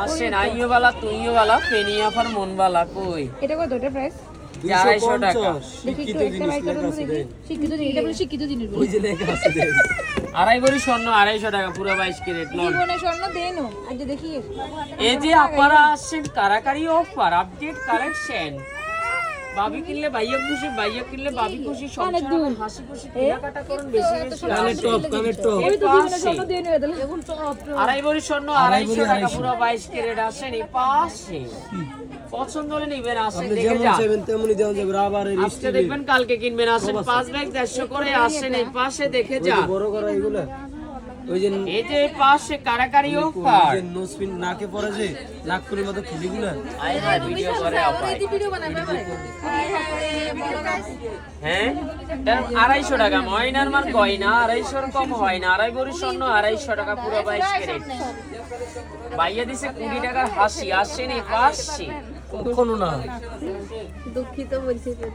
আসেন আইও বালা তুইও বালা Peña for মন বালা কই এটা কত এটা প্রাইস? 250 টাকা। শিক্ষিত জিনিস লেখা আছে দেখি। শিক্ষিত জিনিস এটা বলে শিক্ষিত জিনিস বলে। ওই যে লেখা আছে দেখ। আড়াই ভরি স্বর্ণ 250 টাকা পুরো 22 ক্যারেট লন। জীবনে স্বর্ণ দেন আজ দেখি। এই যে আপনারা আসছেন কারাকারি অফার আপডেট কালেকশন বাবি কিনলে ভাইয়া খুশি ভাইয়া কিনলে বাবি খুশি সংসার হাসি খুশি কেনাকাটা করুন বেশি বেশি কানের টপ এই তো জীবনে স্বর্ণ দেন এদলে। এখন তো আড়াই ভরি স্বর্ণ 250 টাকা পুরো 22 ক্যারেট আসেন এই পাশে পছন্দ হলে নেবেন আসেন আপনি দেখে যেমন যান চাইবেন তেমনই দেওয়া যাবে আবার এই আজকে দেখবেন কালকে কিনবেন আসেন 5 ব্যাগ 150 করে আসেন এই পাশে দেখে যান বড় করা এগুলা ওই যে এই যে এই পাশে কারাকারি অফার যে নোসপিন নাকে পড়ে যে নাকপুরের মতো খুলিগুলা আই হাই ভিডিও করে আপাই ভিডিও বানাবে পারে। হ্যাঁ এর 250 টাকা ময়নার মার গয়না 250 এর কম হয় না আড়াই ভরি স্বর্ণ 250 টাকা পুরো 22 ক্যারেট ভাইয়া দিছে 20 টাকার হাসি আসেন এই পাশে কখনো না দুঃখিত বলছি তো।